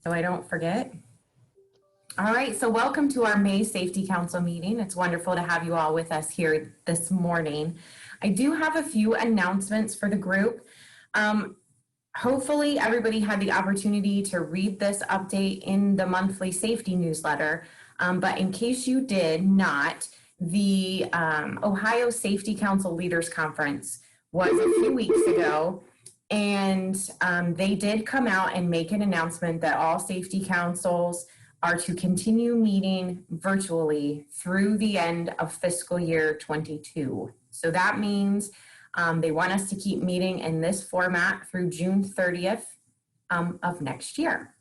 so I don't forget. All right, so welcome to our May Safety Council meeting. It's wonderful to have you all with us here this morning. I do have a few announcements for the group. Hopefully everybody had the opportunity to read this update in the monthly safety newsletter, but in case you did not, the Ohio Safety Council Leaders Conference was a few weeks ago, and they did come out and make an announcement that all safety councils are to continue meeting virtually through the end of fiscal year 22. So that means they want us to keep meeting in this format through June 30th of next year.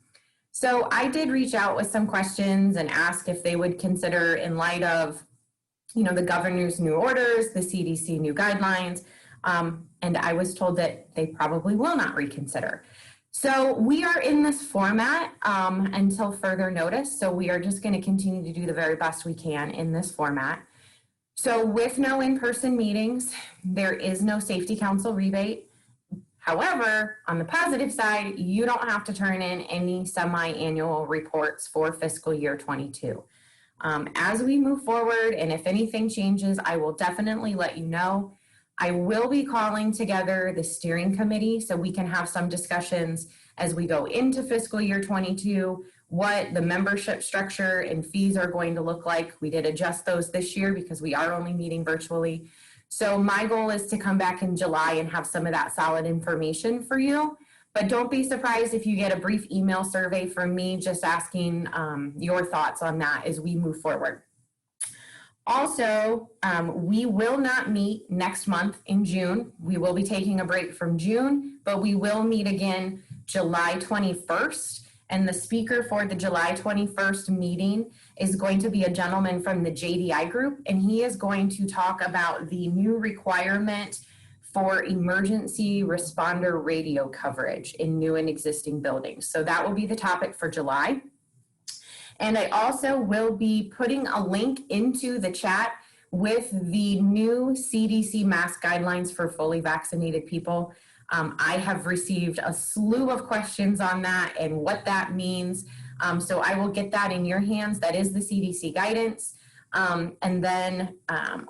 So I did reach out with some questions and ask if they would consider, in light of, the governor's new orders, the CDC new guidelines, and I was told that they probably will not reconsider. So we are in this format until further notice. So we are just going to continue to do the very best we can in this format. So with no in-person meetings, there is no safety council rebate. However, on the positive side, you don't have to turn in any semi-annual reports for fiscal year 22. As we move forward, and if anything changes, I will definitely let you know. I will be calling together the steering committee so we can have some discussions as we go into fiscal year 22, what the membership structure and fees are going to look like. We did adjust those this year because we are only meeting virtually. So my goal is to come back in July and have some of that solid information for you. But don't be surprised if you get a brief email survey from me just asking your thoughts on that as we move forward. Also, we will not meet next month in June. We will be taking a break from June, but we will meet again July 21st. And the speaker for the July 21st meeting is going to be a gentleman from the JDI group, and he is going to talk about the new requirement for emergency responder radio coverage in new and existing buildings. So that will be the topic for July. And I also will be putting a link into the chat with the new CDC mask guidelines for fully vaccinated people. I have received a slew of questions on that and what that means. So I will get that in your hands. That is the CDC guidance. And then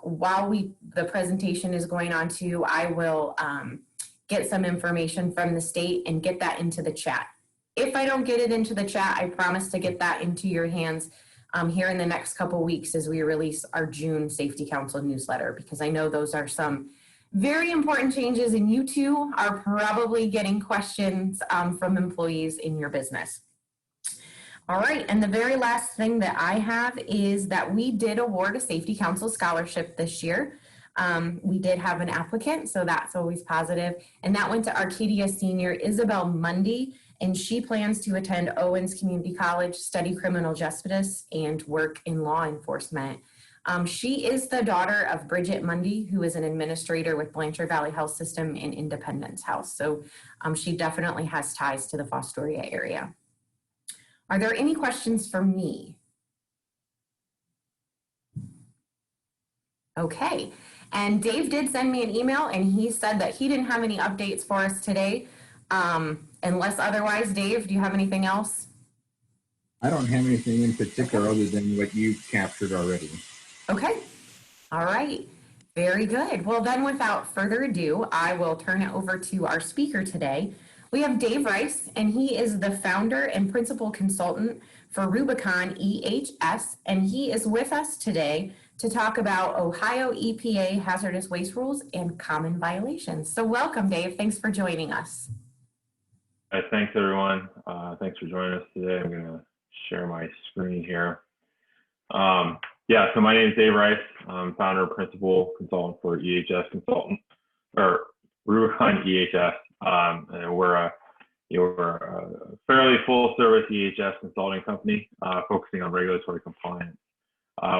while the presentation is going on too, I will get some information from the state and get that into the chat. If I don't get it into the chat, I promise to get that into your hands here in the next couple weeks as we release our June Safety Council newsletter, because I know those are some very important changes, and you too are probably getting questions from employees in your business. All right, and the very last thing that I have is that we did award a Safety Council scholarship this year. We did have an applicant, so that's always positive, and that went to Arcadia senior Isabel Mundy, and she plans to attend Owens Community College, study criminal justice, and work in law enforcement. She is the daughter of Bridget Mundy, who is an administrator with Blanchard Valley Health System in Independence House. So she definitely has ties to the Fostoria area. Are there any questions for me? Okay, and Dave did send me an email, and he said that he didn't have any updates for us today. Unless otherwise, Dave, do you have anything else? I don't have anything in particular other than what you've captured already. Okay, all right, very good. Well, then without further ado, I will turn it over to our speaker today. We have Dave Rice, and he is the founder and principal consultant for Rubicon EHS, and he is with us today to talk about Ohio EPA hazardous waste rules and common violations. So welcome, Dave. Thanks for joining us. Thanks, everyone. Thanks for joining us today. I'm going to share my screen here. So my name is Dave Rice. I'm founder and principal consultant for EHS Consultant, or Rubicon EHS. And we're a fairly full-service EHS consulting company focusing on regulatory compliance.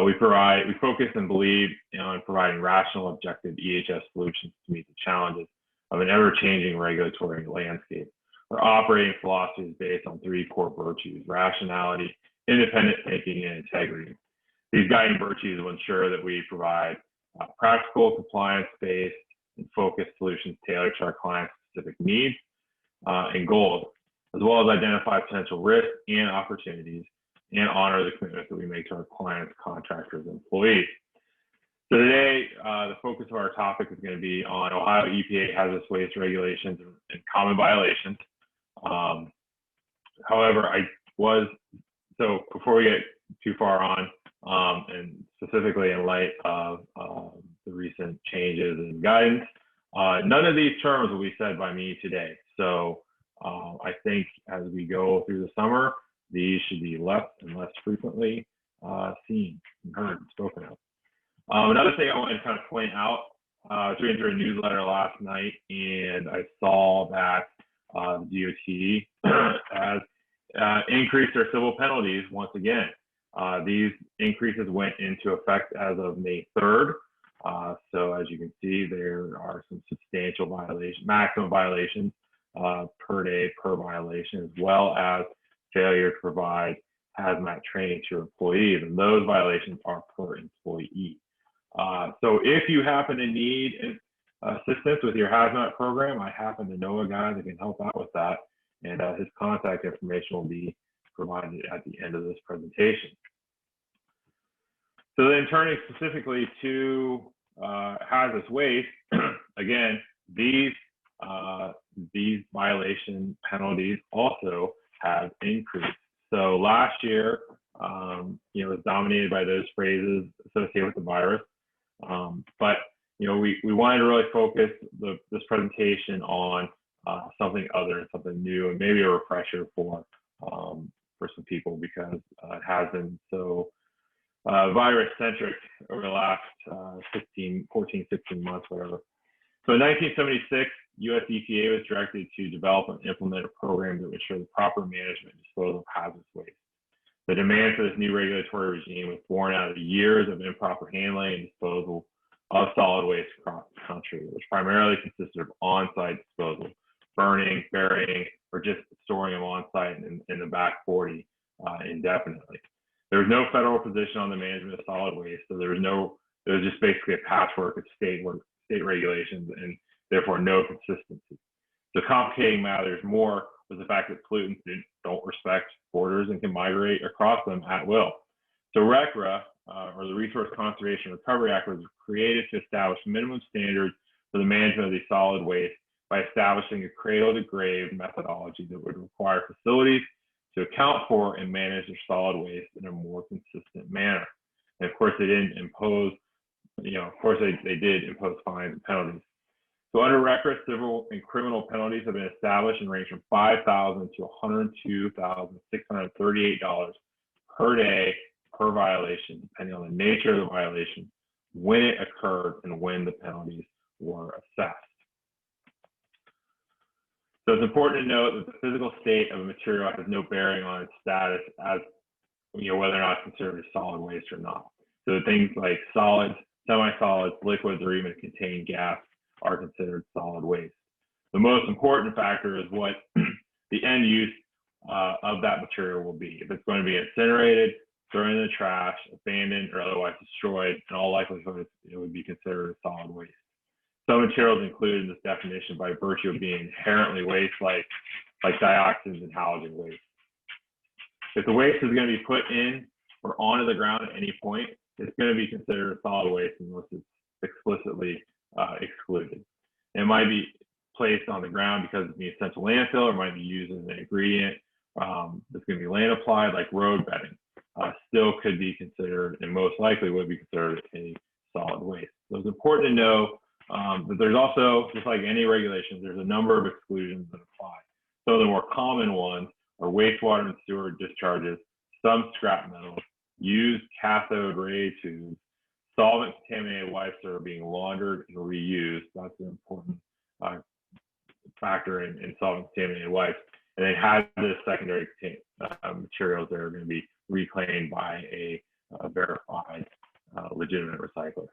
We focus and believe in providing rational, objective EHS solutions to meet the challenges of an ever-changing regulatory landscape. Our operating philosophy is based on three core virtues: rationality, independent thinking, and integrity. These guiding virtues will ensure that we provide practical, compliance-based, and focused solutions tailored to our clients' specific needs and goals. as well as identify potential risks and opportunities, and honor the commitments that we make to our clients, contractors, and employees. So today, the focus of our topic is going to be on Ohio EPA hazardous waste regulations and common violations. However, so before we get too far on, and specifically in light of the recent changes in guidance, none of these terms will be said by me today. So I think as we go through the summer, these should be less and less frequently seen and heard and spoken of. Another thing I want to kind of point out, I was reading through a newsletter last night, and I saw that the DOT has increased their civil penalties once again. These increases went into effect as of May 3rd. So as you can see, there are some substantial violations, maximum violations per day per violation, as well as failure to provide hazmat training to employees, and those violations are per employee. So if you happen to need assistance with your hazmat program, I happen to know a guy that can help out with that, and his contact information will be provided at the end of this presentation. So then turning specifically to hazardous waste, again, these violation penalties also have increased. So last year, it was dominated by those phrases associated with the virus. But we wanted to really focus this presentation on something other and something new, and maybe a refresher for some people, because it has been so virus-centric over the last 14, 16 months, whatever. So in 1976, U.S. EPA was directed to develop and implement a program that would ensure the proper management and disposal of hazardous waste. The demand for this new regulatory regime was born out of years of improper handling and disposal of solid waste across the country, which primarily consisted of on-site disposal, burning, burying, or just storing them on-site in the back 40 indefinitely. There was no federal position on the management of solid waste, so there was just basically a patchwork of state regulations, and therefore no consistency. So complicating matters more was the fact that pollutants don't respect borders and can migrate across them at will. So RCRA, or the Resource Conservation Recovery Act, was created to establish minimum standards for the management of these solid waste by establishing a cradle-to-grave methodology that would require facilities to account for and manage their solid waste in a more consistent manner. And of course, they didn't impose, they did impose fines and penalties. So under RCRA, civil and criminal penalties have been established and range from $5,000 to $102,638 per day per violation, depending on the nature of the violation, when it occurred, and when the penalties were assessed. So it's important to note that the physical state of a material has no bearing on its status as whether or not it's considered a solid waste or not. So things like solids, semi-solids, liquids, or even contained gas are considered solid waste. The most important factor is what the end use of that material will be. If it's going to be incinerated, thrown in the trash, abandoned, or otherwise destroyed, in all likelihood, it would be considered a solid waste. Some materials included in this definition by virtue of being inherently waste, like dioxins and halogen waste. If the waste is going to be put in or onto the ground at any point, it's going to be considered a solid waste unless it's explicitly excluded. It might be placed on the ground because it's an essential landfill, or might be used as an ingredient that's going to be land applied, like road bedding. Still could be considered, and most likely would be considered, a solid waste. So it's important to know that there's also, just like any regulations, there's a number of exclusions that apply. So the more common ones are wastewater and sewer discharges, some scrap metals, used cathode ray tubes, solvent contaminated wipes that are being laundered and reused. That's an important factor in solvent contaminated wipes. And then hazardous secondary materials that are going to be reclaimed by a verified legitimate recycler.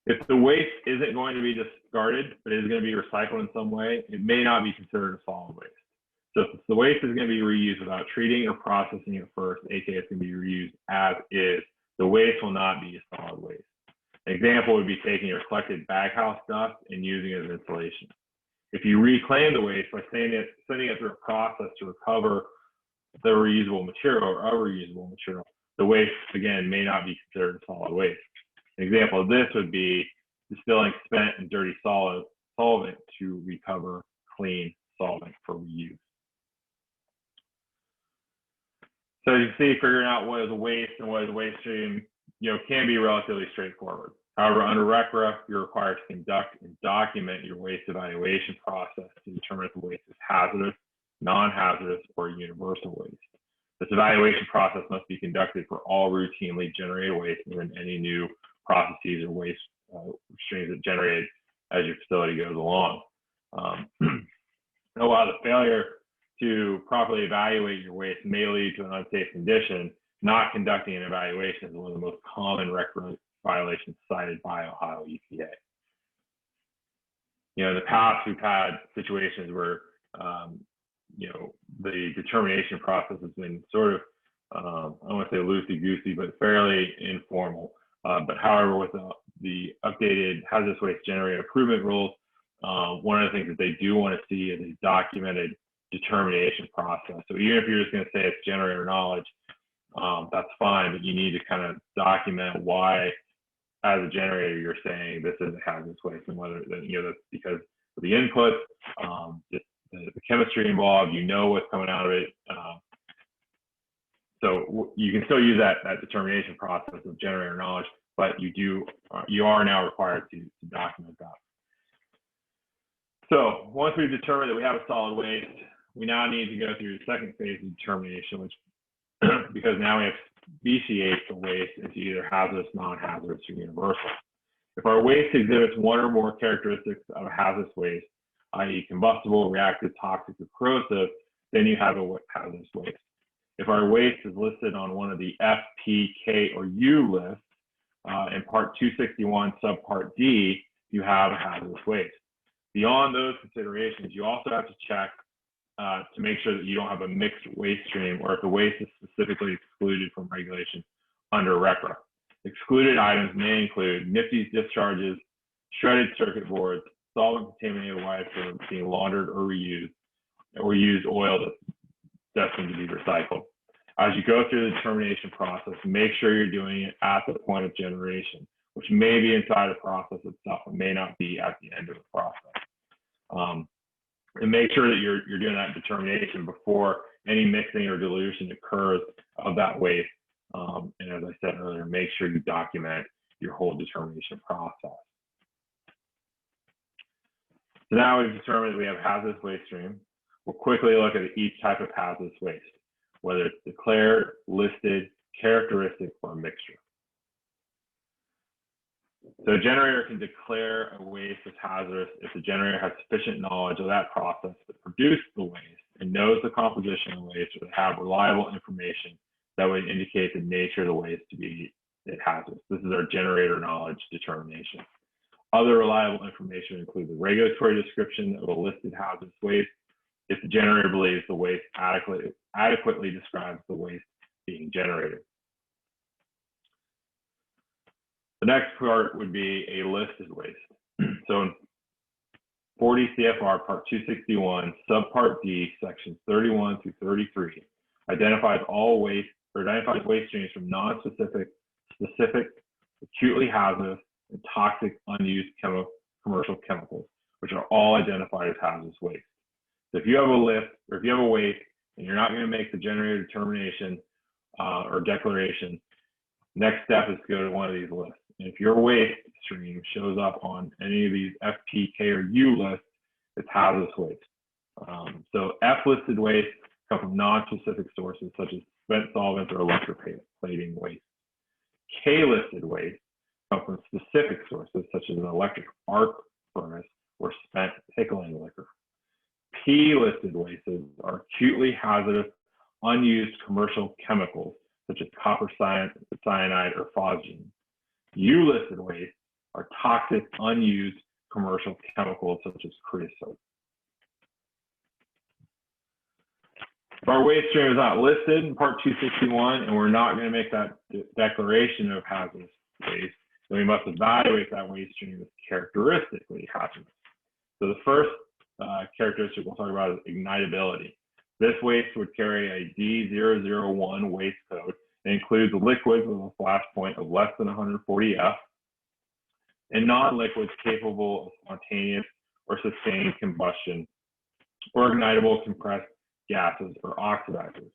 If the waste isn't going to be discarded, but is going to be recycled in some way, it may not be considered a solid waste. So if the waste is going to be reused without treating or processing it first, aka it's going to be reused as is, the waste will not be a solid waste. An example would be taking your collected baghouse dust and using it as insulation. If you reclaim the waste by sending it through a process to recover the reusable material or other reusable material, the waste, again, may not be considered solid waste. An example of this would be distilling spent and dirty solvent to recover clean solvent for reuse. So you can see, figuring out what is a waste and what is a waste stream, can be relatively straightforward. However, under RCRA, you're required to conduct and document your waste evaluation process to determine if the waste is hazardous, non-hazardous, or universal waste. This evaluation process must be conducted for all routinely generated waste and any new processes or waste streams that generated as your facility goes along. A lot of the failure to properly evaluate your waste may lead to an unsafe condition. Not conducting an evaluation is one of the most common RCRA violations cited by Ohio EPA. In the past, we've had situations where the determination process has been sort of, I don't want to say loosey-goosey, but fairly informal. But however, with the updated hazardous waste generator improvement rules, one of the things that they do want to see is a documented determination process. So even if you're just going to say it's generator knowledge, that's fine, but you need to kind of document why, as a generator, you're saying this is a hazardous waste, and whether that's because of the input, just the chemistry involved, what's coming out of it. So you can still use that determination process of generator knowledge, but you are now required to document that. So once we've determined that we have a solid waste, we now need to go through the second phase of determination, which because now we have to speciate the waste into either hazardous, non-hazardous, or universal. If our waste exhibits one or more characteristics of a hazardous waste, i.e. combustible, reactive, toxic, or corrosive, then you have a hazardous waste. If our waste is listed on one of the F, P, K, or U lists in Part 261, Subpart D, you have a hazardous waste. Beyond those considerations, you also have to check to make sure that you don't have a mixed waste stream, or if the waste is specifically excluded from regulation under RCRA. Excluded items may include NIFTY's discharges, shredded circuit boards, solvent-contaminated wipes that are being laundered or reused, or used oil that's destined to be recycled. As you go through the determination process, make sure you're doing it at the point of generation, which may be inside the process itself and may not be at the end of the process. And make sure that you're doing that determination before any mixing or dilution occurs of that waste. And as I said earlier, make sure you document your whole determination process. So now we've determined that we have hazardous waste stream. We'll quickly look at each type of hazardous waste, whether it's declared, listed, characteristic, or a mixture. So a generator can declare a waste as hazardous if the generator has sufficient knowledge of that process to produce the waste and knows the composition of the waste, or have reliable information that would indicate the nature of the waste to be hazardous. This is our generator knowledge determination. Other reliable information include the regulatory description of a listed hazardous waste if the generator believes the waste adequately describes the waste being generated. The next part would be a listed waste. So in 40 CFR Part 261, Subpart D, Sections 31 through 33, identifies waste streams from non-specific, specific, acutely hazardous, and toxic unused commercial chemicals, which are all identified as hazardous waste. So if you have a list, or if you have a waste, and you're not going to make the generator determination or declaration, next step is to go to one of these lists. And if your waste stream shows up on any of these F, P, K, or U lists, it's hazardous waste. So F listed waste come from non-specific sources such as spent solvents or electroplating waste. K listed waste come from specific sources such as an electric arc furnace or spent pickling liquor. P listed wastes are acutely hazardous, unused commercial chemicals such as copper cyanide or phosgene. U listed wastes are toxic, unused commercial chemicals such as creosote. If our waste stream is not listed in Part 261 and we're not going to make that declaration of hazardous waste, then we must evaluate that waste stream as characteristically hazardous. So the first characteristic we'll talk about is ignitability. This waste would carry a D001 waste code. It includes liquids with a flash point of less than 140 F and non-liquids capable of spontaneous or sustained combustion or ignitable compressed gases or oxidizers.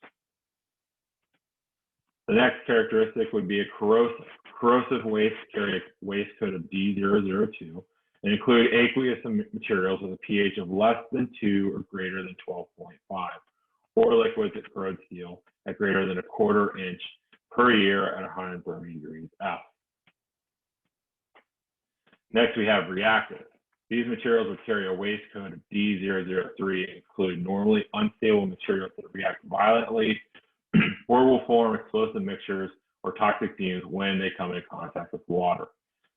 The next characteristic would be a corrosive. Corrosive waste carry a waste code of D002 and include aqueous materials with a pH of less than 2 or greater than 12.5, or liquids that corrode steel at greater than 1/4 inch per year at 130 degrees F. Next, we have reactive. These materials would carry a waste code of D003 and include normally unstable materials that react violently or will form explosive mixtures or toxic fumes when they come in contact with water.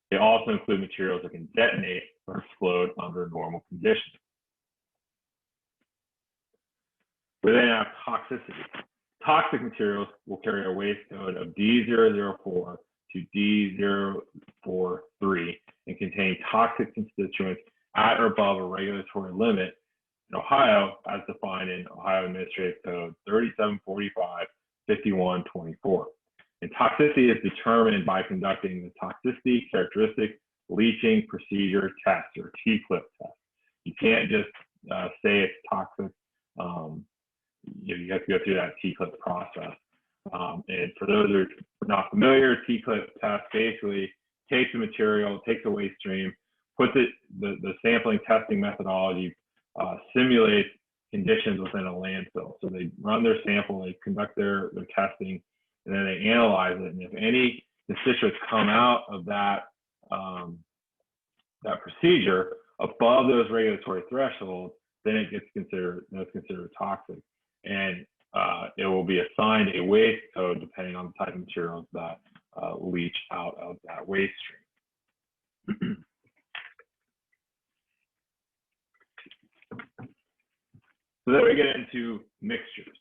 They also include materials that can detonate or explode under normal conditions. We then have toxicity. Toxic materials will carry a waste code of D004 to D043 and contain toxic constituents at or above a regulatory limit in Ohio as defined in Ohio Administrative Code 3745-5124. And toxicity is determined by conducting the toxicity characteristic leaching procedure test or T-clip test. You can't just say it's toxic. You have to go through that T-clip process. And for those who are not familiar, T-clip test basically takes the material, takes a waste stream, puts it, the sampling testing methodology simulates conditions within a landfill. So they run their sample, they conduct their testing, and then they analyze it. And if any constituents come out of that, that procedure above those regulatory thresholds, then it gets considered, toxic. And it will be assigned a waste code depending on the type of materials that leach out of that waste stream. So then we get into mixtures.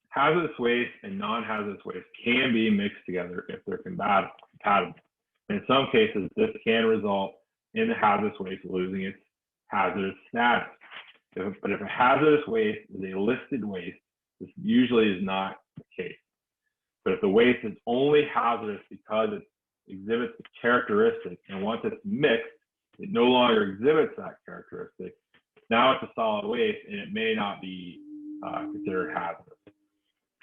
Hazardous waste and non-hazardous waste can be mixed together if they're compatible. In some cases, this can result in the hazardous waste losing its hazardous status. But if a hazardous waste is a listed waste, this usually is not the case. But if the waste is only hazardous because it exhibits a characteristic, and once it's mixed, it no longer exhibits that characteristic, now it's a solid waste and it may not be considered hazardous.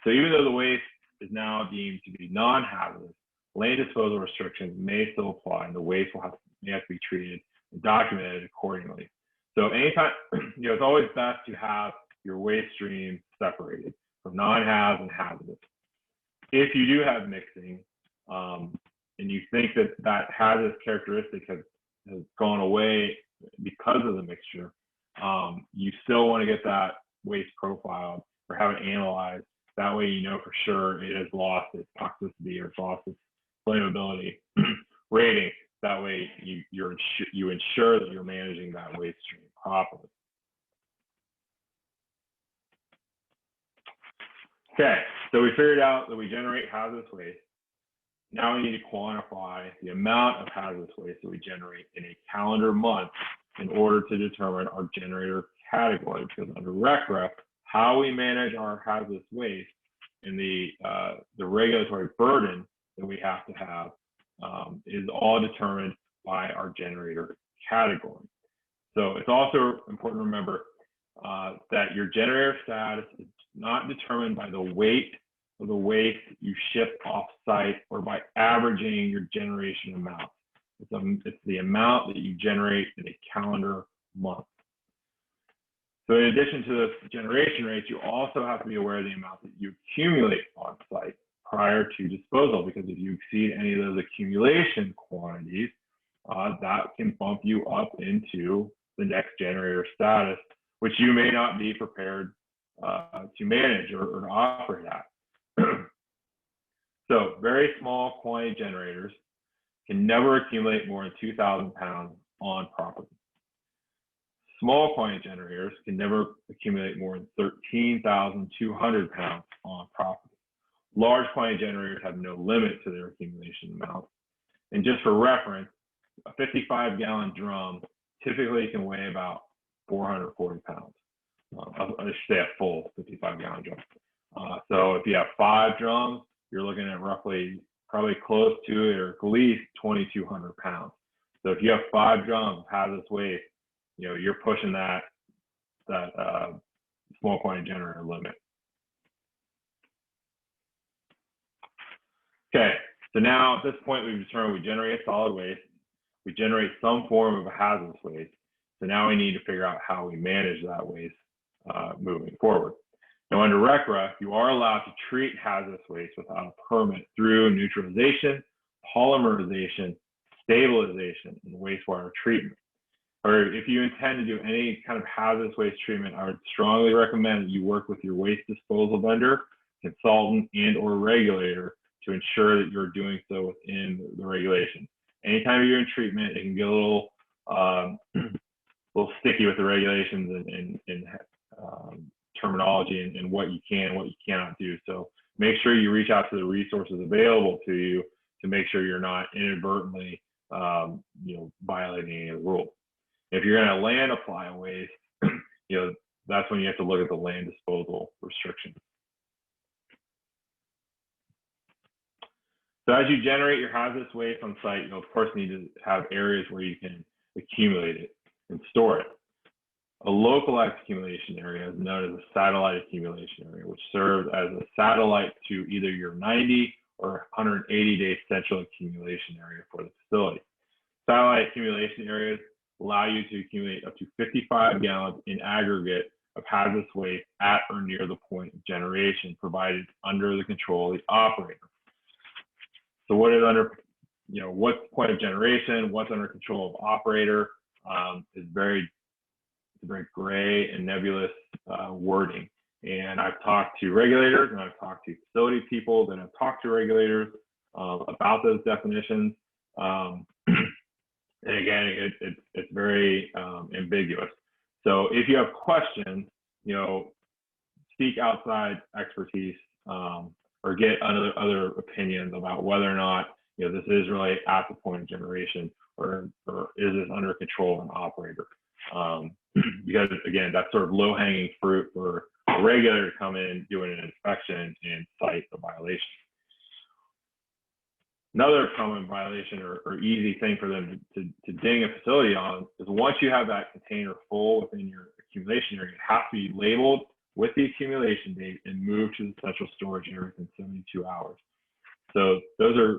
So even though the waste is now deemed to be non-hazardous, land disposal restrictions may still apply and the waste may have to be treated and documented accordingly. So anytime, it's always best to have your waste stream separated from non-haz and hazardous. If you do have mixing and you think that that hazardous characteristic has gone away because of the mixture, you still want to get that waste profiled or have it analyzed. That way you know for sure it has lost its toxicity or it's lost its flammability rating. That way you ensure that you're managing that waste stream properly. Okay, so we figured out that we generate hazardous waste. Now we need to quantify the amount of hazardous waste that we generate in a calendar month in order to determine our generator category, because under RCRA, how we manage our hazardous waste and the regulatory burden that we have to have is all determined by our generator category. So it's also important to remember that your generator status is not determined by the weight of the waste you ship off-site or by averaging your generation amount. It's the amount that you generate in a calendar month. So in addition to the generation rates, you also have to be aware of the amount that you accumulate on-site prior to disposal, because if you exceed any of those accumulation quantities, that can bump you up into the next generator status, which you may not be prepared to manage or to operate at. So very small quantity generators can never accumulate more than 2,000 pounds on property. Small quantity generators can never accumulate more than 13,200 pounds on property. Large quantity generators have no limit to their accumulation amount. And just for reference, a 55-gallon drum typically can weigh about 440 pounds. I should say a full 55-gallon drum. So if you have 5 drums, you're looking at roughly, probably close to or at least 2,200 pounds. So if you have 5 drums of hazardous waste, you know, you're pushing that small quantity generator limit. Okay, so now at this point we've determined we generate solid waste, we generate some form of a hazardous waste. So now we need to figure out how we manage that waste moving forward. Now under RCRA, you are allowed to treat hazardous waste without a permit through neutralization, polymerization, stabilization, and wastewater treatment. Or if you intend to do any kind of hazardous waste treatment, I would strongly recommend that you work with your waste disposal vendor, consultant, and or regulator to ensure that you're doing so within the regulations. Anytime you're in treatment, it can get a little sticky with the regulations and terminology and what you can and what you cannot do. So make sure you reach out to the resources available to you to make sure you're not inadvertently violating any of the rules. If you're going to land apply a waste, that's when you have to look at the land disposal restrictions. So as you generate your hazardous waste on site, you'll of course need to have areas where you can accumulate it and store it. A localized accumulation area is known as a satellite accumulation area, which serves as a satellite to either your 90 or 180-day central accumulation area for the facility. Satellite accumulation areas allow you to accumulate up to 55 gallons in aggregate of hazardous waste at or near the point of generation, provided under the control of the operator. So what is what's point of generation, what's under control of operator is very gray and nebulous wording. And I've talked to regulators and I've talked to facility people that have talked to regulators about those definitions. And again, it's very ambiguous. So if you have questions, seek outside expertise or get other opinions about whether or not this is really at the point of generation or is this under control of an operator. Because again, that's sort of low-hanging fruit for a regulator to come in, doing an inspection and cite a violation. Another common violation or easy thing for them to ding a facility on is once you have that container full within your accumulation area, it has to be labeled with the accumulation date and moved to the central storage area within 72 hours. So those are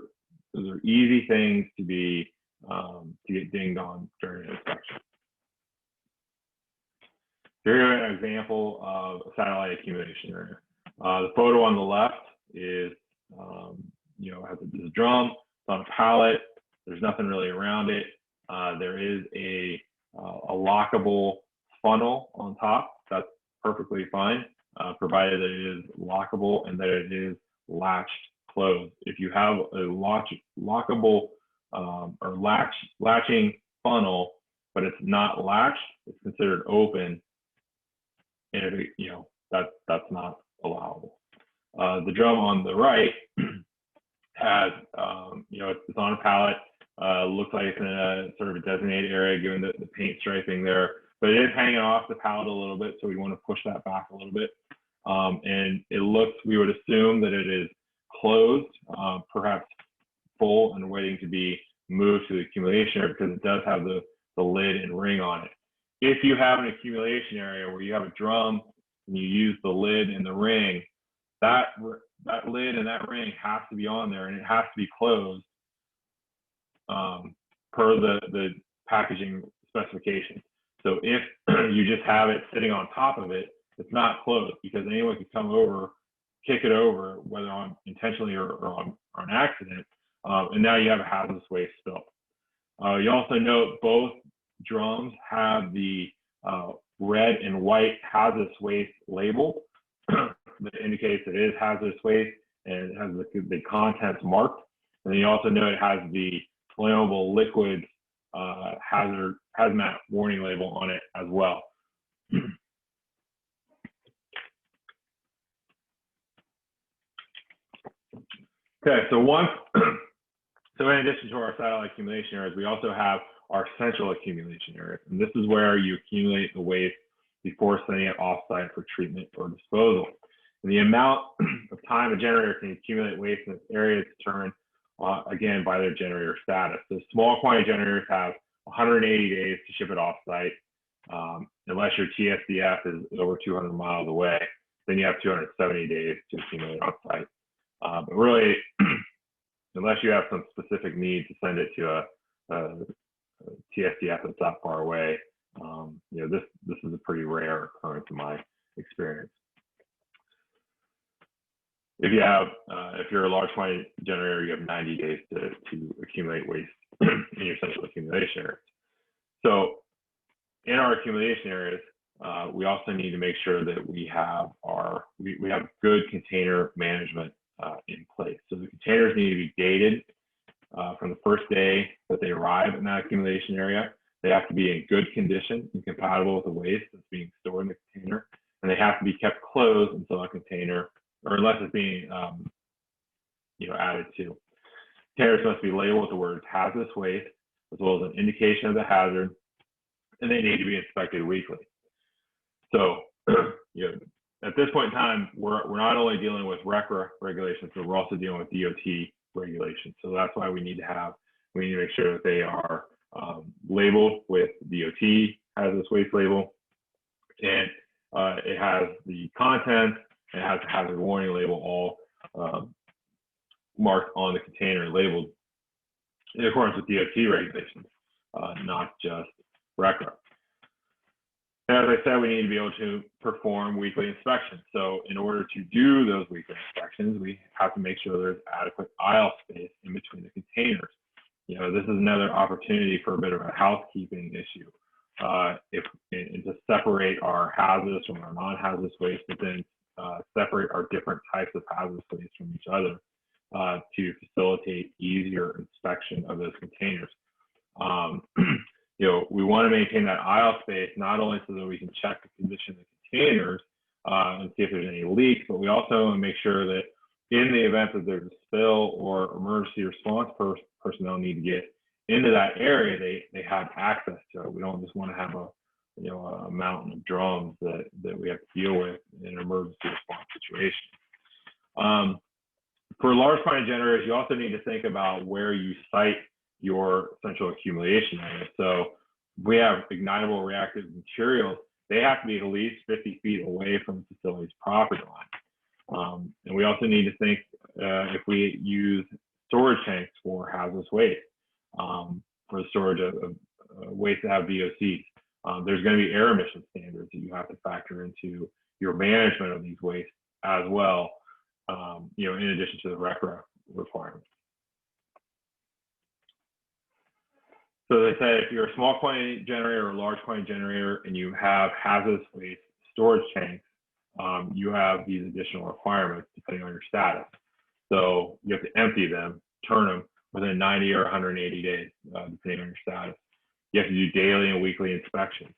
easy things to be to get dinged on during an inspection. Here's an example of a satellite accumulation area. The photo on the left is has a drum, it's on a pallet, there's nothing really around it. There is a lockable funnel on top. That's perfectly fine, provided that it is lockable and that it is latched closed. If you have a lockable or latching funnel, but it's not latched, it's considered open, and that's not allowable. The drum on the right has, it's on a pallet. Looks like it's in a sort of a designated area given the paint striping there, but it is hanging off the pallet a little bit, so we want to push that back a little bit. And we would assume that it is closed, perhaps full and waiting to be moved to the accumulation area because it does have the lid and ring on it. If you have an accumulation area where you have a drum and you use the lid and the ring, that lid and that ring has to be on there and it has to be closed per the packaging specifications. So if you just have it sitting on top of it, it's not closed because anyone can come over, kick it over, whether intentionally or on accident, and now you have a hazardous waste spill. You also note both drums have the red and white hazardous waste label that indicates it is hazardous waste and it has the contents marked. And then you also note it has the flammable liquid hazmat warning label on it as well. Okay, so in addition to our satellite accumulation areas, we also have are central accumulation areas. And this is where you accumulate the waste before sending it offsite for treatment or disposal. And the amount of time a generator can accumulate waste in this area is determined, again, by their generator status. So small quantity generators have 180 days to ship it offsite, unless your TSDF is over 200 miles away. Then you have 270 days to accumulate offsite. But really, unless you have some specific need to send it to a TSDF that's that far away, this is a pretty rare occurrence in my experience. If you're a large quantity generator, you have 90 days to accumulate waste in your central accumulation areas. So in our accumulation areas, we also need to make sure that we have good container management in place. So the containers need to be dated from the first day that they arrive in that accumulation area. They have to be in good condition and compatible with the waste that's being stored in the container, and they have to be kept closed until a container, or unless it's being added to. Containers must be labeled with the words hazardous waste, as well as an indication of the hazard, and they need to be inspected weekly. So, at this point in time, we're not only dealing with RCRA regulations, but we're also dealing with DOT regulations. So that's why we need to make sure that they are labeled with DOT hazardous waste label, and it has the content, and it has a hazard warning label, all marked on the container, labeled in accordance with DOT regulations, not just RCRA. And as I said, we need to be able to perform weekly inspections. So in order to do those weekly inspections, we have to make sure there's adequate aisle space in between the containers. This is another opportunity for a bit of a housekeeping issue. And to separate our hazardous from our non-hazardous waste, but then separate our different types of hazardous waste from each other to facilitate easier inspection of those containers. We want to maintain that aisle space, not only so that we can check the condition of the containers and see if there's any leaks, but we also want to make sure that in the event that there's a spill or emergency response personnel need to get into that area, they have access to it. We don't just want to have a mountain of drums that we have to deal with in an emergency response situation. For large quantity generators, you also need to think about where you site your central accumulation area. So we have ignitable reactive materials. They have to be at least 50 feet away from the facility's property line. And we also need to think if we use storage tanks for hazardous waste, for the storage of waste that have VOCs. There's going to be air emission standards that you have to factor into your management of these wastes as well, in addition to the RCRA requirements. So as I said, if you're a small quantity generator or a large quantity generator and you have hazardous waste storage tanks, you have these additional requirements depending on your status. So you have to empty them, turn them within 90 or 180 days, depending on your status. You have to do daily and weekly inspections.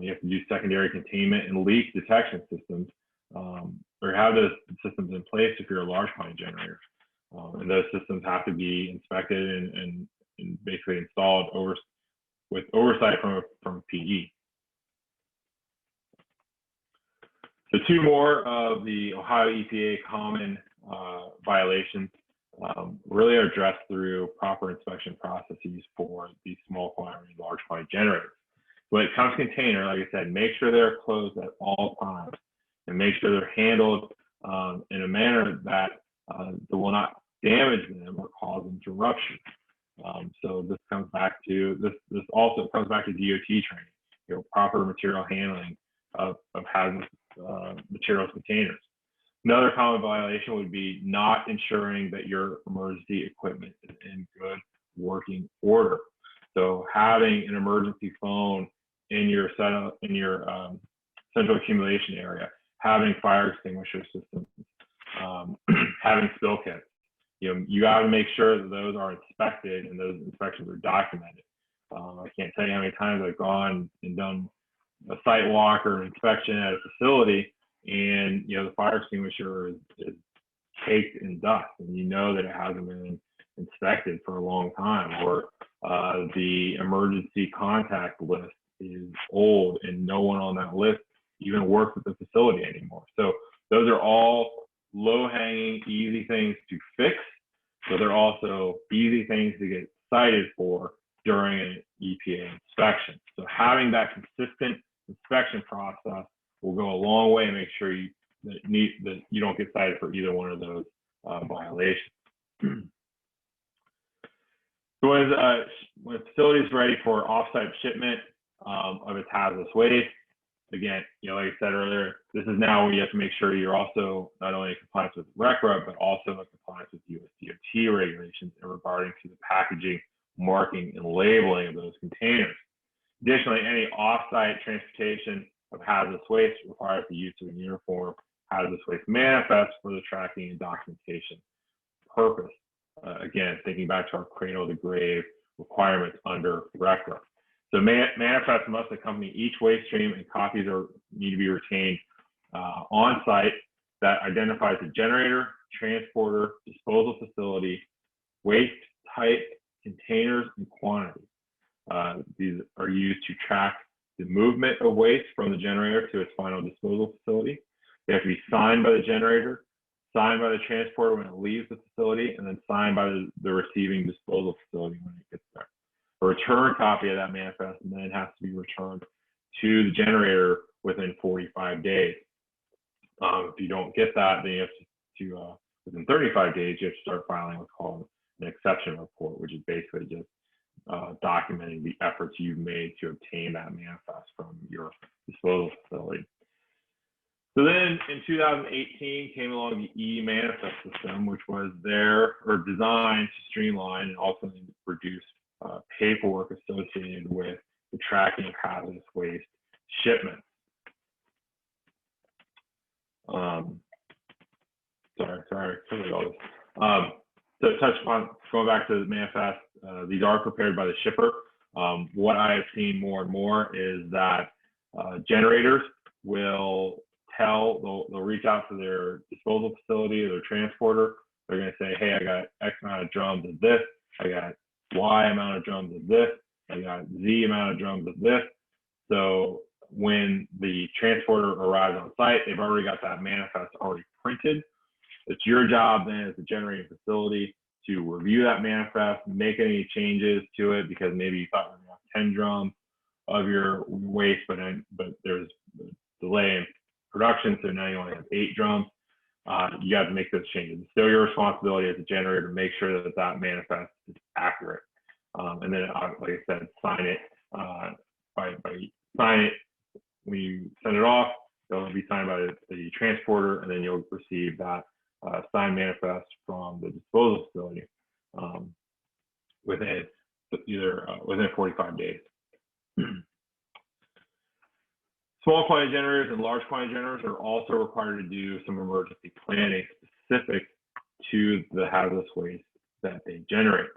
You have to do secondary containment and leak detection systems, or have those systems in place if you're a large quantity generator. And those systems have to be inspected and basically installed with oversight from PE. So two more of the Ohio EPA common violations really are addressed through proper inspection processes for these small quantity, large quantity generators. When it comes to container, like I said, make sure they're closed at all times and make sure they're handled in a manner that will not damage them or cause interruption. So this comes back to this also comes back to DOT training, proper material handling of hazardous materials containers. Another common violation would be not ensuring that your emergency equipment is in good working order. So having an emergency phone in your setup, in your central accumulation area, having fire extinguisher systems, having spill kits. You got to make sure that those are inspected and those inspections are documented. I can't tell you how many times I've gone and done a site walk or an inspection at a facility, and the fire extinguisher is caked in dust, and that it hasn't been inspected for a long time, or the emergency contact list is old and no one on that list even works at the facility anymore. So those are all low-hanging, easy things to fix. So they're also easy things to get cited for during an EPA inspection. So having that consistent inspection process will go a long way to make sure that you don't get cited for either one of those violations. So when a facility is ready for offsite shipment of its hazardous waste, again, like I said earlier, this is now when you have to make sure you're also not only in compliance with RCRA, but also in compliance with USDOT regulations in regarding to the packaging, marking, and labeling of those containers. Additionally, any offsite transportation of hazardous waste requires the use of a uniform hazardous waste manifest for the tracking and documentation purpose. Again, thinking back to our cradle to grave requirements under RCRA. So manifests must accompany each waste stream, and copies need to be retained on site that identifies the generator, transporter, disposal facility, waste type, containers, and quantity. These are used to track the movement of waste from the generator to its final disposal facility. They have to be signed by the generator, signed by the transporter when it leaves the facility, and then signed by the receiving disposal facility when it gets there. A return copy of that manifest and then has to be returned to the generator within 45 days. If you don't get that, then you have to within 35 days, you have to start filing what's called an exception report, which is basically just documenting the efforts you've made to obtain that manifest from your disposal facility. So then in 2018 came along the e-manifest system, which was designed to streamline and ultimately reduce paperwork associated with the tracking of hazardous waste shipments. To touch upon, going back to the manifest, these are prepared by the shipper. What I have seen more and more is that generators will they'll reach out to their disposal facility or their transporter. They're going to say, hey, I got X amount of drums of this. I got Y amount of drums of this. I got Z amount of drums of this. So when the transporter arrives on site, they've already got that manifest already printed. It's your job then as the generating facility to review that manifest, make any changes to it, because maybe you thought you were going to have 10 drums of your waste, but there's a delay in production, so now you only have 8 drums. You have to make those changes. It's still your responsibility as a generator to make sure that that manifest is accurate. And then, like I said, sign it. Sign it when you send it off. It'll be signed by the transporter, and then you'll receive that signed manifest from the disposal facility within 45 days. Small quantity generators and large quantity generators are also required to do some emergency planning specific to the hazardous waste that they generate.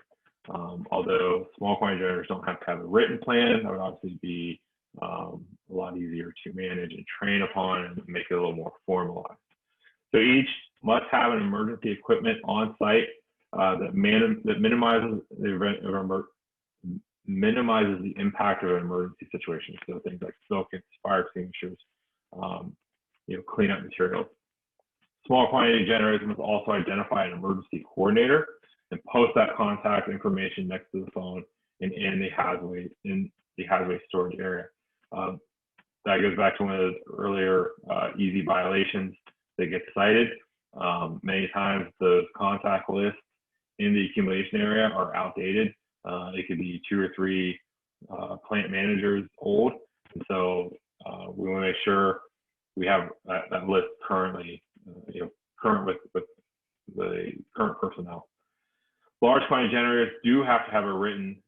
Although small quantity generators don't have to have a written plan, that would obviously be a lot easier to manage and train upon and make it a little more formalized. So each must have an emergency equipment on site that minimizes the impact of an emergency situation. So things like smoke and fire extinguishers, cleanup materials. Small quantity generators must also identify an emergency coordinator and post that contact information next to the phone and in the hazardous waste storage area. That goes back to one of those earlier easy violations that get cited. Many times those contact lists in the accumulation area are outdated. It could be 2 or 3 plant managers old. And so we want to make sure we have that list currently, current with the current personnel. Large quantity generators do have to have a written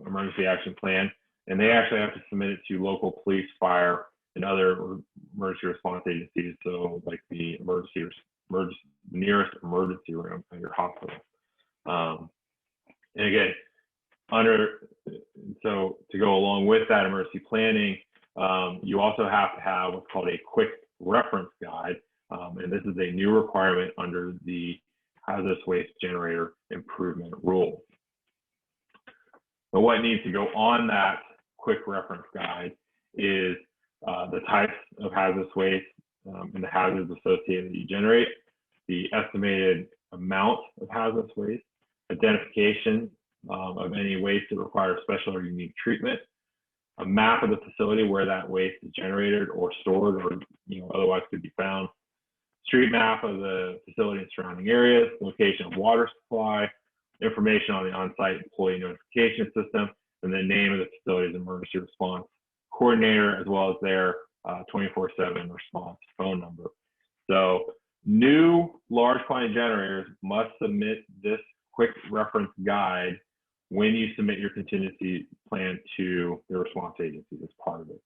emergency action plan, and they actually have to submit it to local police, fire, and other emergency response agencies. So like the nearest emergency room at your hospital. And again, so to go along with that emergency planning, you also have to have what's called a quick reference guide. And this is a new requirement under the hazardous waste generator improvement rule. But what needs to go on that quick reference guide is the types of hazardous waste and the hazards associated that you generate, the estimated amount of hazardous waste, identification of any waste that requires special or unique treatment, a map of the facility where that waste is generated or stored or otherwise could be found, street map of the facility and surrounding areas, location of water supply, information on the on-site employee notification system, and the name of the facility's emergency response coordinator, as well as their 24/7 response phone number. So new large quantity generators must submit this quick reference guide when you submit your contingency plan to the response agency as part of it.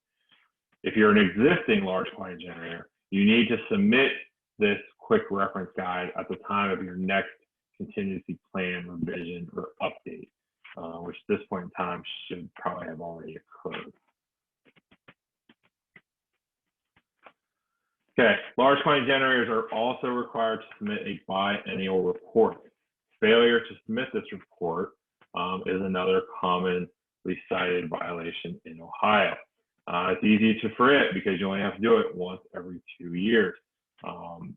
If you're an existing large quantity generator, you need to submit this quick reference guide at the time of your next contingency plan revision or update, which at this point in time should probably have already occurred. Okay, large quantity generators are also required to submit a biennial report. Failure to submit this report is another commonly cited violation in Ohio. It's easy to forget because you only have to do it once every 2 years.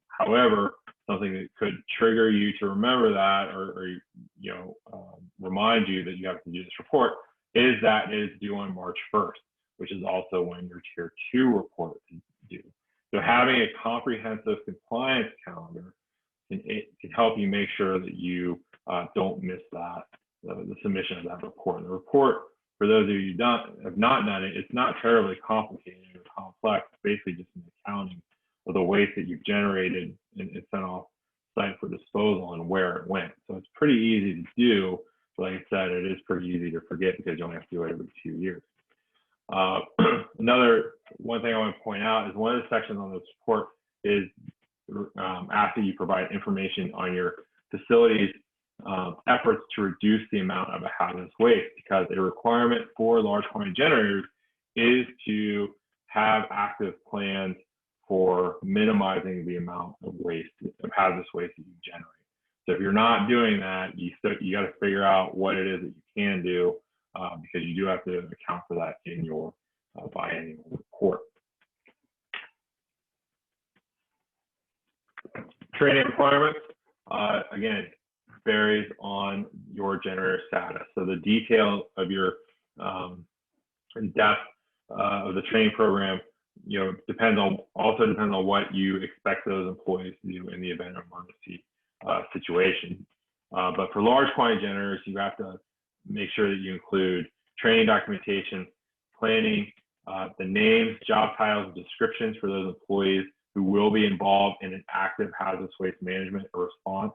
However, something that could trigger you to remember that or remind you that you have to do this report is that it is due on March 1st, which is also when your Tier 2 report is due. So having a comprehensive compliance calendar can help you make sure that you don't miss that, the submission of that report. And the report, for those of you who have not done it, it's not terribly complicated or complex. It's basically just an accounting of the waste that you've generated and sent off site for disposal and where it went. So it's pretty easy to do. But like I said, it is pretty easy to forget because you only have to do it every 2 years. One thing I want to point out is one of the sections on this report is after you provide information on your facility's efforts to reduce the amount of a hazardous waste, because a requirement for large quantity generators is to have active plans for minimizing the amount of waste, of hazardous waste that you generate. So if you're not doing that, you got to figure out what it is that you can do, because you do have to account for that in your biannual report. Training requirements, again, varies on your generator status. So the detail of your depth of the training program, depends on what you expect those employees to do in the event of emergency situation. But for large quantity generators, you have to make sure that you include training documentation, planning, the names, job titles, and descriptions for those employees who will be involved in an active hazardous waste management or response,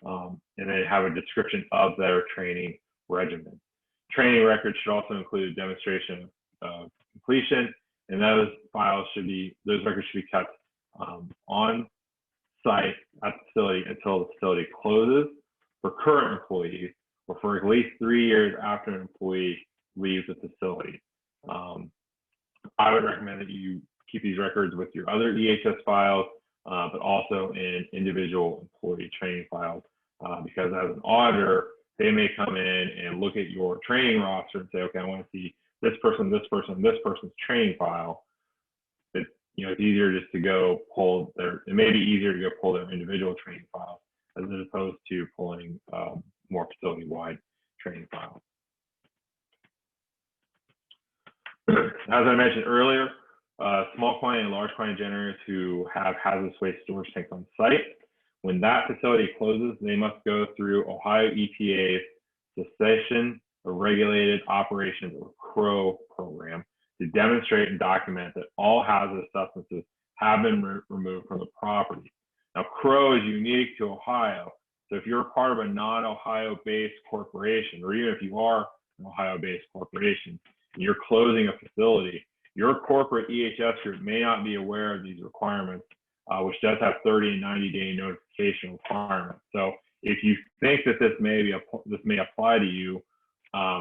and then have a description of their training regimen. Training records should also include demonstration of completion, and those records should be kept on site at the facility until the facility closes for current employees or for at least 3 years after an employee leaves the facility. I would recommend that you keep these records with your other EHS files, but also in individual employee training files, because as an auditor, they may come in and look at your training roster and say, okay, I want to see this person, this person, this person's training file. It's easier just to go pull it may be easier to go pull their individual training files as opposed to pulling more facility-wide training files. As I mentioned earlier, small quantity and large quantity generators who have hazardous waste storage tanks on site, when that facility closes, they must go through Ohio EPA's Cessation of Regulated Operations, or CRO program, to demonstrate and document that all hazardous substances have been removed from the property. Now, CRO is unique to Ohio. So if you're part of a non-Ohio-based corporation, or even if you are an Ohio-based corporation, and you're closing a facility, your corporate EHS group may not be aware of these requirements, which does have 30 and 90-day notification requirements. So if you think that this may apply to you,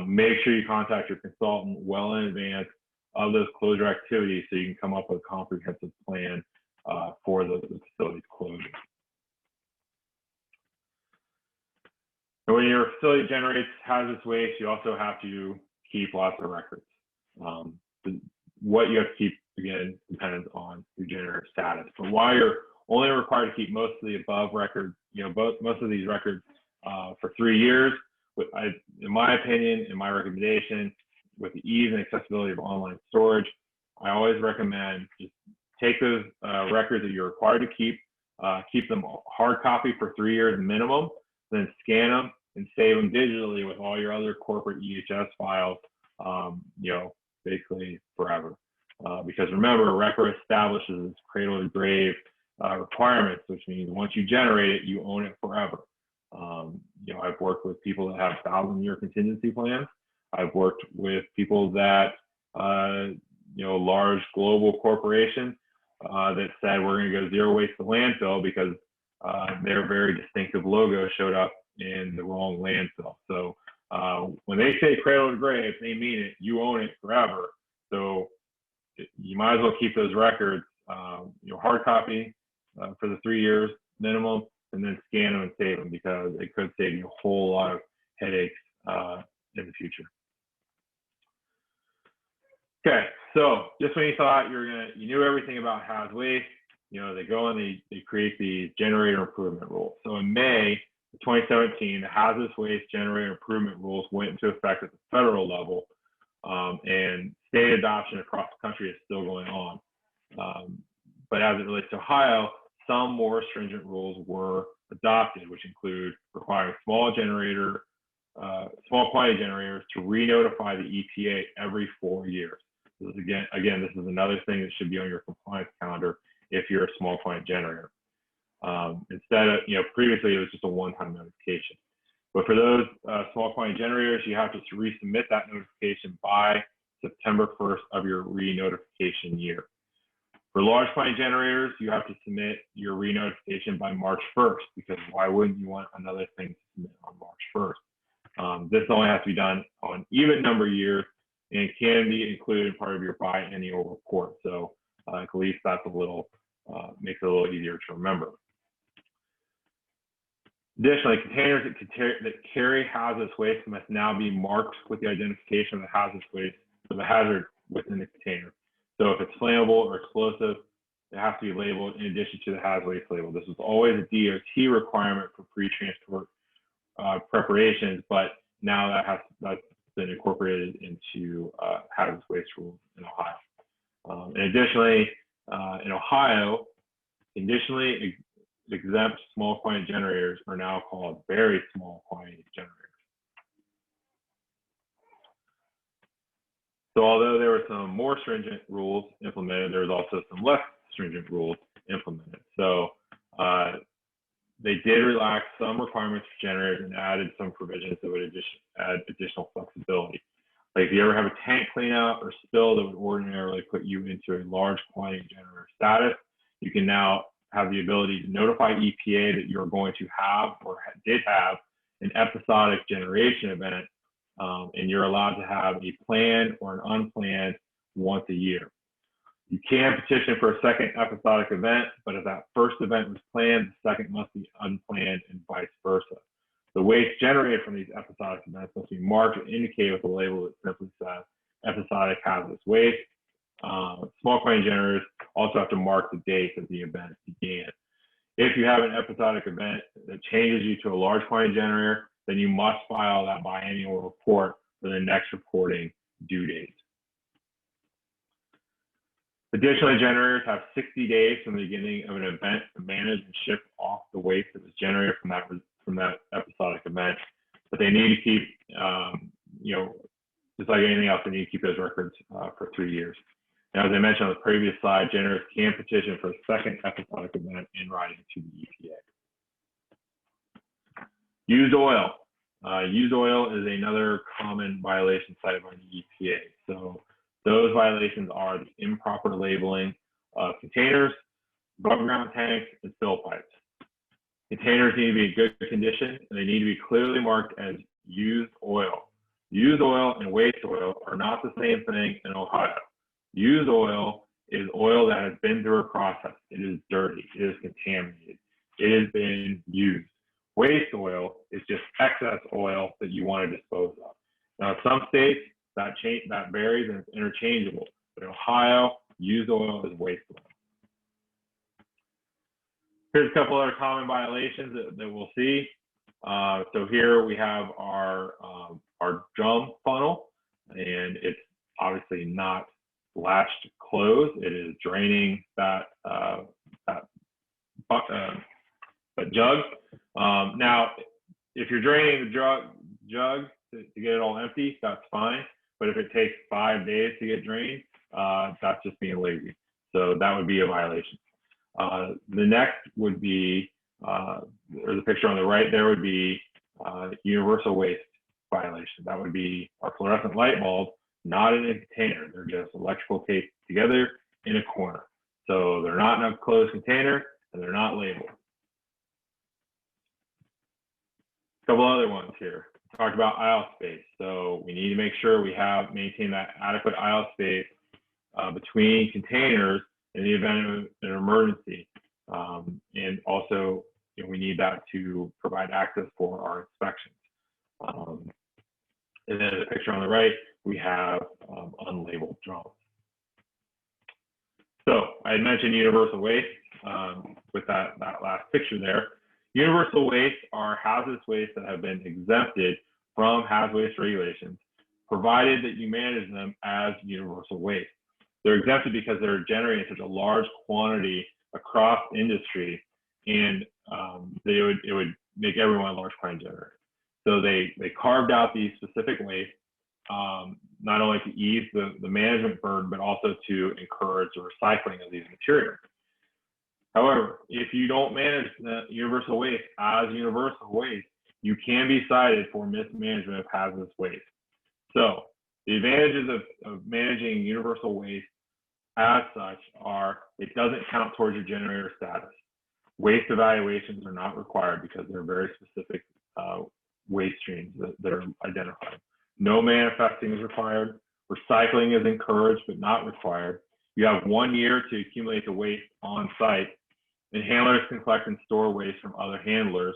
make sure you contact your consultant well in advance of those closure activities so you can come up with a comprehensive plan for the facility's closure. And when your facility generates hazardous waste, you also have to keep lots of records. What you have to keep, again, depends on your generator status. But while you're only required to keep most of the above records, most of these records for 3 years, in my opinion, in my recommendation, with the ease and accessibility of online storage, I always recommend just take those records that you're required to keep them hard copy for 3 years minimum, then scan them and save them digitally with all your other corporate EHS files, basically forever. Because remember, RECRA establishes cradle to grave requirements, which means once you generate it, you own it forever. I've worked with people that have 1,000-year contingency plans. I've worked with people that, large global corporations that said we're going to go zero waste to landfill because their very distinctive logo showed up in the wrong landfill. So when they say cradle to grave, they mean it. You own it forever. So you might as well keep those records, hard copy for the 3 years minimum, and then scan them and save them because it could save you a whole lot of headaches in the future. Okay, so just when you thought you knew everything about hazardous waste, they go and they create these generator improvement rules. So in May 2017, the hazardous waste generator improvement rules went into effect at the federal level, and state adoption across the country is still going on. But as it relates to Ohio, some more stringent rules were adopted, which include requiring small quantity generators to re-notify the EPA every 4 years. This is again, this is another thing that should be on your compliance calendar if you're a small quantity generator. Instead of, previously it was just a one-time notification. But for those small quantity generators, you have to resubmit that notification by September 1st of your re-notification year. For large quantity generators, you have to submit your re-notification by March 1st, because why wouldn't you want another thing to submit on March 1st? This only has to be done on even number years and can be included part of your biannual report. So at least that's makes it a little easier to remember. Additionally, containers that carry hazardous waste must now be marked with the identification of the hazardous waste or the hazard within the container. So if it's flammable or explosive, it has to be labeled in addition to the hazardous waste label. This was always a DOT requirement for pre-transport preparations, but now that's been incorporated into hazardous waste rules in Ohio. And additionally, in Ohio, conditionally exempt small quantity generators are now called very small quantity generators. So although there were some more stringent rules implemented, there was also some less stringent rules implemented. So they did relax some requirements for generators and added some provisions that would add additional flexibility. Like if you ever have a tank cleanout or spill that would ordinarily put you into a large quantity generator status, you can now have the ability to notify EPA that you're going to have or did have an episodic generation event, and you're allowed to have a planned or an unplanned once a year. You can petition for a second episodic event, but if that first event was planned, the second must be unplanned and vice versa. The waste generated from these episodic events must be marked and indicated with a label that simply says episodic hazardous waste. Small quantity generators also have to mark the date that the event began. If you have an episodic event that changes you to a large quantity generator, then you must file that biannual report for the next reporting due date. Additionally, generators have 60 days from the beginning of an event to manage and ship off the waste that was generated from that episodic event. But they need to keep, just like anything else, they need to keep those records for 3 years. Now, as I mentioned on the previous slide, generators can petition for a second episodic event in writing to the EPA. Used oil. Used oil is another common violation cited by the EPA. So those violations are the improper labeling of containers, above ground tanks, and fill pipes. Containers need to be in good condition, and they need to be clearly marked as used oil. Used oil and waste oil are not the same thing in Ohio. Used oil is oil that has been through a process. It is dirty. It is contaminated. It has been used. Waste oil is just excess oil that you want to dispose of. Now, in some states, that varies and it's interchangeable. But in Ohio, used oil is waste oil. Here's a couple other common violations that we'll see. So here we have our drum funnel, and it's obviously not latched closed. It is draining that jug. Now, if you're draining the jug to get it all empty, that's fine. But if it takes 5 days to get drained, that's just being lazy. So that would be a violation. The next would be, or the picture on the right there would be universal waste violation. That would be our fluorescent light bulbs, not in a container. They're just electrical taped together in a corner. So they're not in a closed container and they're not labeled. A couple other ones here. Talked about aisle space. So we need to make sure we maintain that adequate aisle space between containers in the event of an emergency. And also, we need that to provide access for our inspections. And then the picture on the right, we have unlabeled drums. So I had mentioned universal waste with that last picture there. Universal waste are hazardous waste that have been exempted from hazardous waste regulations, provided that you manage them as universal waste. They're exempted because they're generating such a large quantity across industry, and it would make everyone a large quantity generator. So they carved out these specific wastes, not only to ease the management burden, but also to encourage the recycling of these materials. However, if you don't manage the universal waste as universal waste, you can be cited for mismanagement of hazardous waste. So the advantages of managing universal waste as such are it doesn't count towards your generator status. Waste evaluations are not required because they're very specific waste streams that are identified. No manifesting is required. Recycling is encouraged but not required. You have 1 year to accumulate the waste on site, and handlers can collect and store waste from other handlers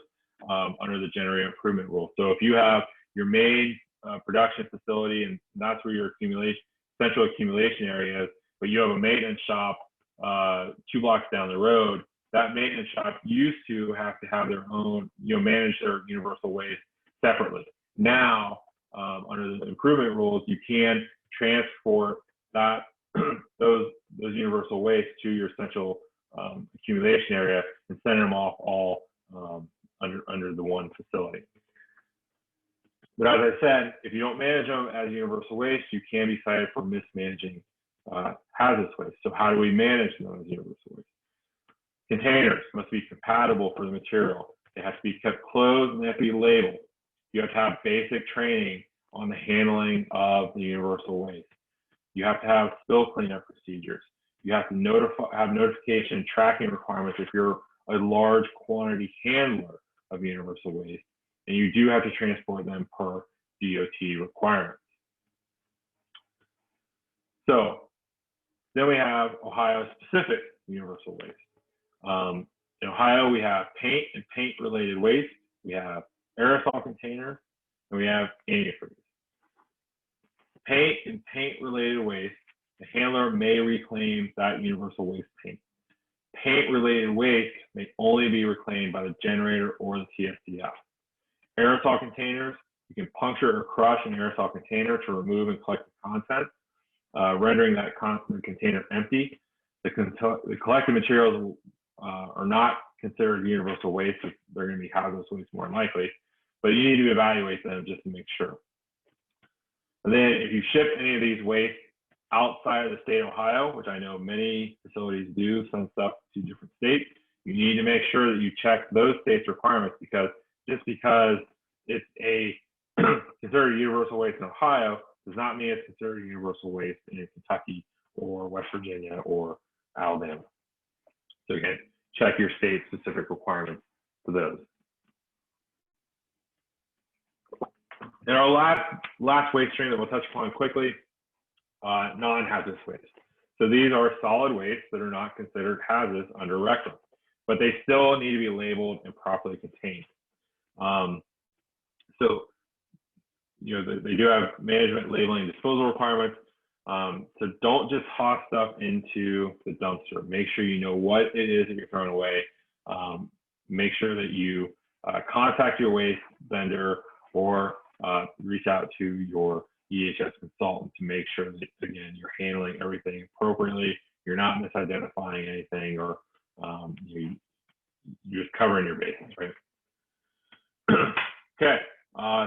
under the generator improvement rule. So if you have your main production facility and that's where your central accumulation area is, but you have a maintenance shop 2 blocks down the road, that maintenance shop used to have their own, manage their universal waste separately. Now, under the improvement rules, you can transport those universal waste to your central accumulation area and send them off all under the one facility. But as I said, if you don't manage them as universal waste, you can be cited for mismanaging hazardous waste. So how do we manage them as universal waste? Containers must be compatible for the material. They have to be kept closed and they have to be labeled. You have to have basic training on the handling of the universal waste. You have to have spill cleanup procedures. You have to have notification and tracking requirements if you're a large quantity handler of universal waste. And you do have to transport them per DOT requirements. So then we have Ohio-specific universal waste. In Ohio, we have paint and paint-related waste. We have aerosol containers, and we have antifreeze. Paint and paint-related waste, the handler may reclaim that universal waste paint. Paint-related waste may only be reclaimed by the generator or the TSDF. Aerosol containers, you can puncture or crush an aerosol container to remove and collect the contents, rendering that container empty. The collected materials are not considered universal waste. They're going to be hazardous waste more than likely, but you need to evaluate them just to make sure. And then if you ship any of these wastes outside of the state of Ohio, which I know many facilities do, send stuff to different states, you need to make sure that you check those states' requirements, because just because it's a considered universal waste in Ohio does not mean it's considered universal waste in Kentucky or West Virginia or Alabama. So again, check your state-specific requirements for those. And our last waste stream that we'll touch upon quickly, non-hazardous waste. So these are solid wastes that are not considered hazardous under RECLA, but they still need to be labeled and properly contained. So, you know, they do have management, labeling, and disposal requirements. So don't just haul stuff into the dumpster. Make sure you know what it is that you're throwing away. Make sure that you contact your waste vendor or reach out to your EHS consultant to make sure that, again, you're handling everything appropriately. You're not misidentifying anything, or you're just covering your bases, right? Okay.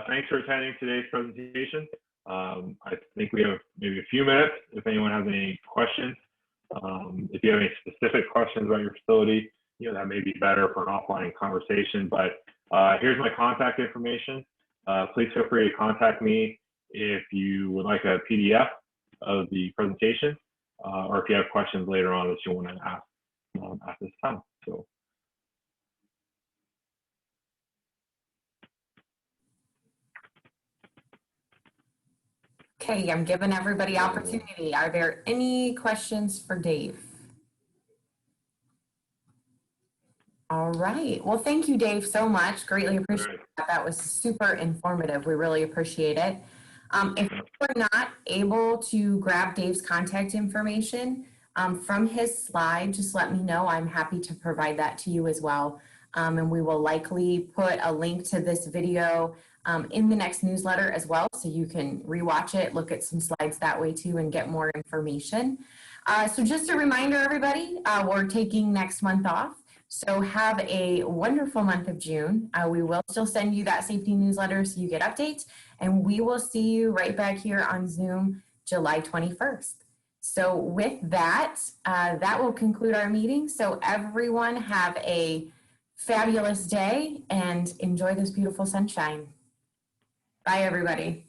Thanks for attending today's presentation. I think we have maybe a few minutes if anyone has any questions. If you have any specific questions about your facility, you know, that may be better for an offline conversation, but here's my contact information. Please feel free to contact me if you would like a PDF of the presentation, or if you have questions later on that you want to ask at this time. So. Okay, I'm giving everybody opportunity. Are there any questions for Dave? All right. Well, thank you, Dave, so much. Greatly appreciate that. That was super informative. We really appreciate it. If we're not able to grab Dave's contact information from his slide, just let me know. I'm happy to provide that to you as well. And we will likely put a link to this video in the next newsletter as well, so you can rewatch it, look at some slides that way too, and get more information. So just a reminder, everybody, we're taking next month off. So have a wonderful month of June. We will still send you that safety newsletter so you get updates, and we will see you right back here on Zoom July 21st. So with that, that will conclude our meeting. So everyone have a fabulous day and enjoy this beautiful sunshine. Bye, everybody.